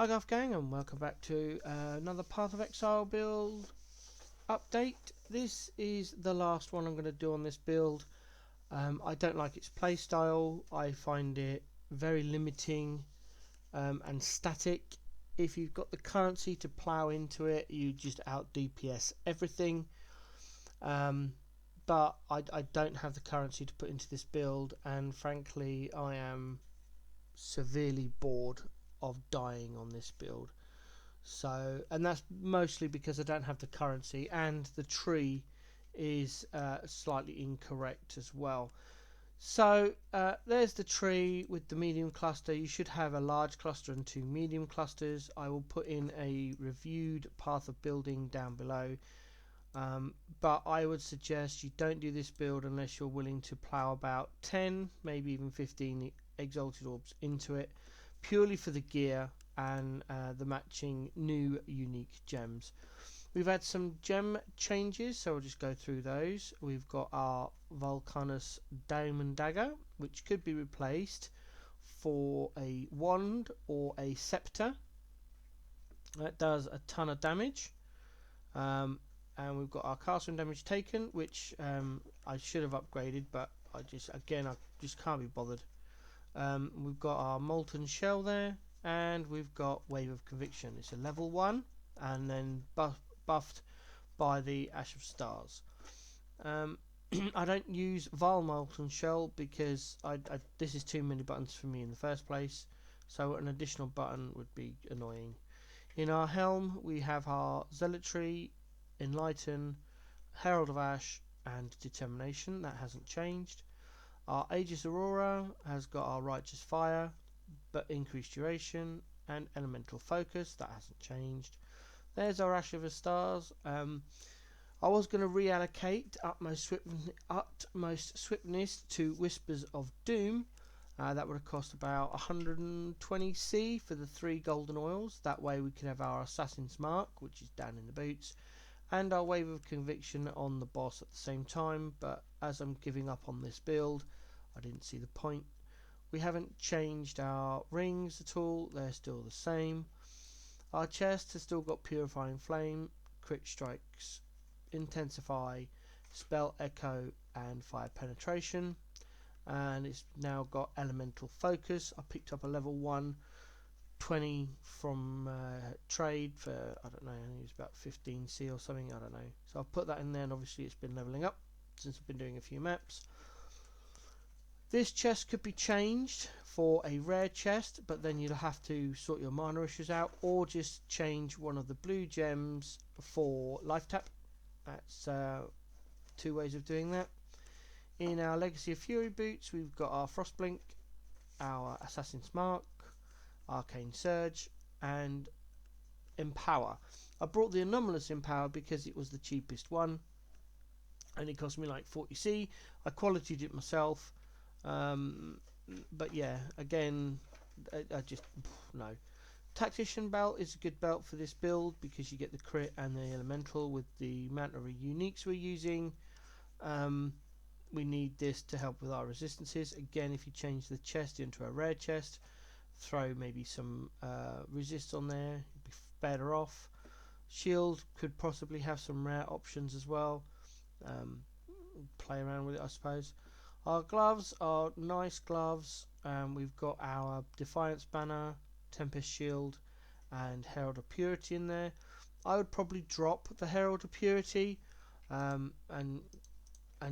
Hi Golf Gang, and welcome back to another Path of Exile build update. This is the last one I'm going to do on this build. I don't like its playstyle. I find it very limiting and static. If you've got the currency to plow into it, you just out DPS everything. But I don't have the currency to put into this build, and frankly I am severely bored of dying on this build. So, and that's mostly because I don't have the currency, and the tree is slightly incorrect as well. So there's the tree with the medium cluster. You should have a large cluster and two medium clusters. I will put in a reviewed path of building down below, but I would suggest you don't do this build unless you're willing to plow about 10, maybe even 15 exalted orbs into it, purely for the gear and the matching new unique gems. We've had some gem changes, so we'll just go through those. We've got our Vulcanus Diamond Dagger, which could be replaced for a wand or a scepter. That does a ton of damage. And we've got our castle damage taken, which I should have upgraded, but I just can't be bothered. We've got our molten shell there, and we've got Wave of Conviction. It's a level 1 and then buffed by the Ash of Stars. I don't use Vile Molten Shell because this is too many buttons for me in the first place, so an additional button would be annoying. In our helm we have our Zealotry, Enlighten, Herald of Ash and Determination. That hasn't changed. Our Aegis Aurora has got our Righteous Fire, but increased duration, and Elemental Focus. That hasn't changed. There's our Ash of the Stars. I was going to reallocate utmost swiftness to Whispers of Doom. That would have cost about 120C for the 3 golden oils. That way we could have our Assassin's Mark, which is down in the boots, and our Wave of Conviction on the boss at the same time, but as I'm giving up on this build, I didn't see the point. We haven't changed our rings at all, they're still the same. Our chest has still got Purifying Flame, Crit Strikes, Intensify, Spell Echo and Fire Penetration, and it's now got Elemental Focus. I picked up a level 1 20 from trade for, I don't know, I think it was about 15C or something, I don't know. So I'll put that in there, and obviously it's been levelling up since I've been doing a few maps. This chest could be changed for a rare chest, but then you'll have to sort your mana issues out, or just change one of the blue gems for life tap. That's 2 ways of doing that. In our Legacy of Fury boots we've got our Frostblink, our Assassin's Mark, Arcane Surge and Empower. I brought the Anomalous Empower because it was the cheapest one and it cost me like 40C. I qualitied it myself, but yeah, again, I just no. Tactician belt is a good belt for this build because you get the crit and the elemental with the amount of uniques we're using. We need this to help with our resistances. Again, if you change the chest into a rare chest, throw maybe some resist on there, you'd be better off. Shield could possibly have some rare options as well. Play around with it, I suppose. Our gloves are nice gloves. We've got our Defiance banner, Tempest shield and Herald of Purity in there. I would probably drop the Herald of Purity and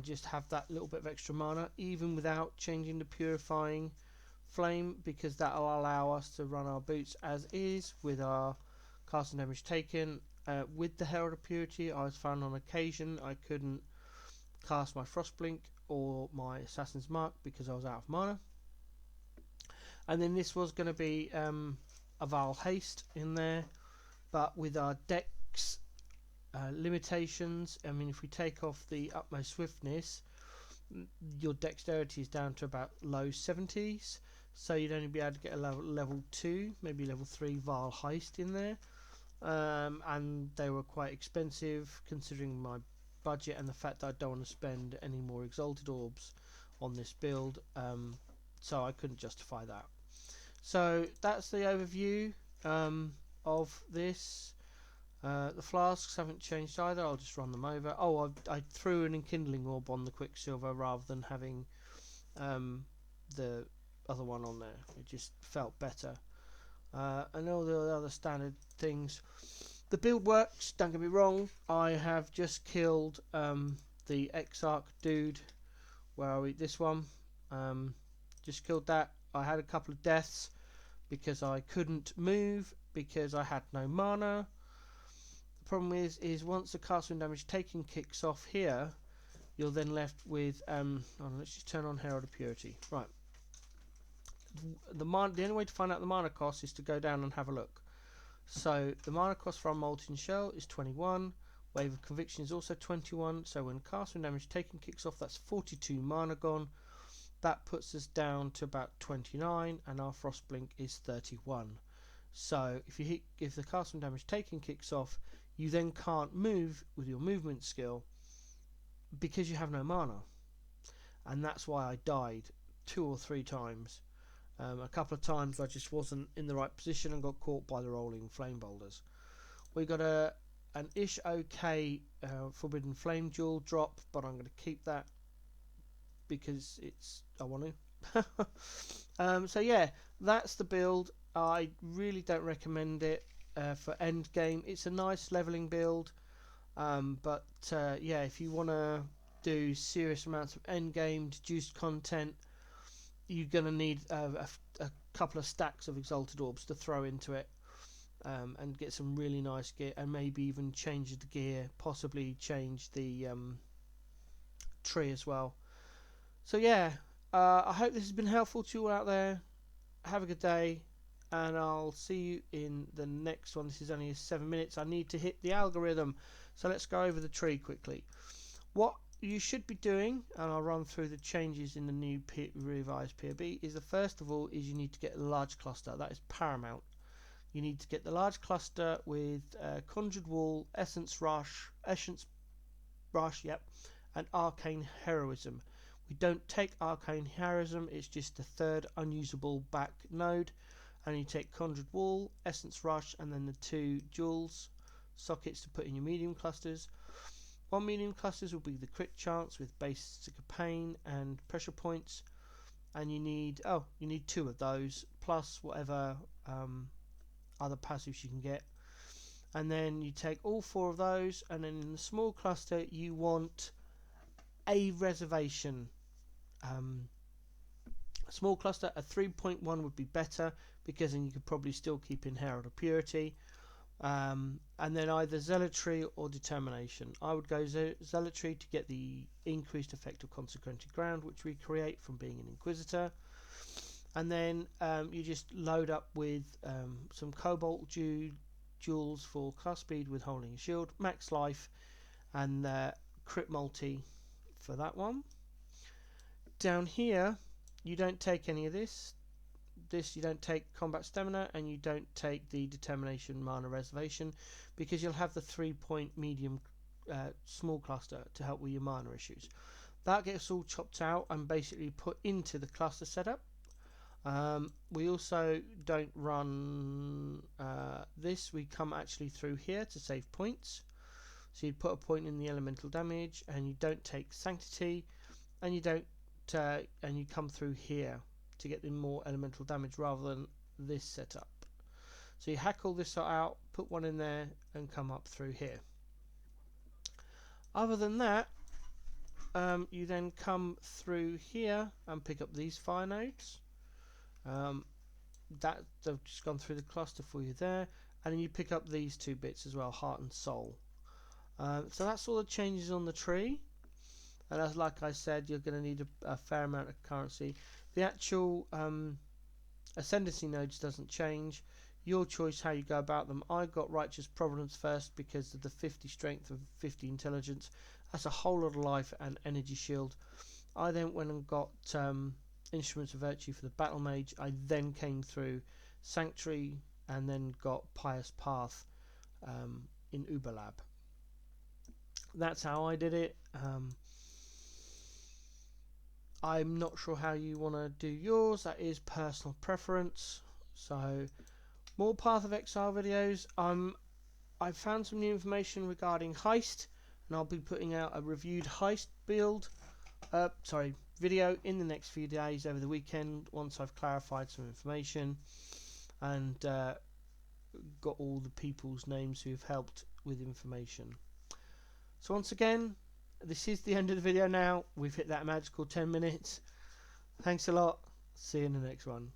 just have that little bit of extra mana even without changing the Purifying Flame, because that will allow us to run our boots as is with our casting damage taken. With the Herald of Purity, I was found on occasion I couldn't cast my Frostblink or my Assassin's Mark because I was out of mana. And then this was going to be a Vile Haste in there, but with our dex limitations, I mean, if we take off the utmost swiftness, your dexterity is down to about low 70s, so you'd only be able to get a level 2, maybe level 3 Vile Heist in there, and they were quite expensive considering my budget and the fact that I don't want to spend any more Exalted Orbs on this build, so I couldn't justify that. So that's the overview. of this. The flasks haven't changed either. I'll just run them over. Oh, I threw an enkindling orb on the quicksilver rather than having the other one on there. It just felt better. And all the other standard things. The build works, don't get me wrong. I have just killed the Exarch dude. Where are we? This one. Just killed that. I had a couple of deaths because I couldn't move because I had no mana. The problem is once the castle damage taken kicks off here, you're then left with let's just turn on Herald of Purity. Right. The only way to find out the mana cost is to go down and have a look. So the mana cost for our Molten Shell is 21. Wave of Conviction is also 21. So when castle damage taken kicks off, that's 42 mana gone. That puts us down to about 29, and our Frostblink is 31. So if the castle damage taken kicks off, you then can't move with your movement skill because you have no mana, and that's why I died 2 or 3 times. A couple of times I just wasn't in the right position and got caught by the rolling flame boulders. We got an ish okay Forbidden Flame Jewel drop, but I'm going to keep that because I want to. So yeah, that's the build. I really don't recommend it for end game. It's a nice leveling build, but yeah, if you want to do serious amounts of end game deduced content, you're going to need a couple of stacks of Exalted Orbs to throw into it, and get some really nice gear, and maybe even change the gear, possibly change the tree as well. So yeah, I hope this has been helpful to you all out there. Have a good day, and I'll see you in the next one. This is only 7 minutes. I need to hit the algorithm, so let's go over the tree quickly. What you should be doing, and I'll run through the changes in the new revised POB, is the first of all is you need to get a large cluster. That is paramount. You need to get the large cluster with Conjured Wall, Essence Rush, yep, and Arcane Heroism. We don't take Arcane Heroism, it's just the third unusable back node, and you take Conjured Wall, Essence Rush, and then the 2 jewels sockets to put in your medium clusters. 1 medium clusters will be the crit chance with Basic Pain and pressure points, and you need 2 of those plus whatever other passives you can get. And then you take all 4 of those, and then in the small cluster you want a reservation. Small cluster, a 3.1 would be better, because then you could probably still keep in Herald of Purity. And then either Zealotry or Determination. I would go Zealotry to get the increased effect of Consecrated Ground, which we create from being an Inquisitor. And then you just load up with some Cobalt jewels for class speed with holding a shield, max life, and crit multi for that one. Down here you don't take any of this. You don't take combat stamina, and you don't take the determination mana reservation, because you'll have the 3-point medium small cluster to help with your mana issues. That gets all chopped out and basically put into the cluster setup. We also don't run this. We come actually through here to save points. So you put a point in the elemental damage, and you don't take sanctity, and you don't and you come through here to get the more elemental damage rather than this setup. So you hack all this out, put one in there, and come up through here. Other than that, you then come through here and pick up these fire nodes. That they've just gone through the cluster for you there, and then you pick up these 2 bits as well, heart and soul. So that's all the changes on the tree. And as like I said, you're going to need a fair amount of currency. The actual ascendancy nodes doesn't change. Your choice how you go about them. I got Righteous Providence first because of the 50 strength and 50 intelligence. That's a whole lot of life and energy shield. I then went and got Instruments of Virtue for the Battle Mage. I then came through Sanctuary and then got Pious Path in Uberlab. That's how I did it. I'm not sure how you want to do yours. That is personal preference. So More Path of Exile videos. I found some new information regarding Heist, and I'll be putting out a reviewed Heist build, video in the next few days over the weekend once I've clarified some information and got all the people's names who have helped with information. So once again, this is the end of the video now. We've hit that magical 10 minutes. Thanks a lot. See you in the next one.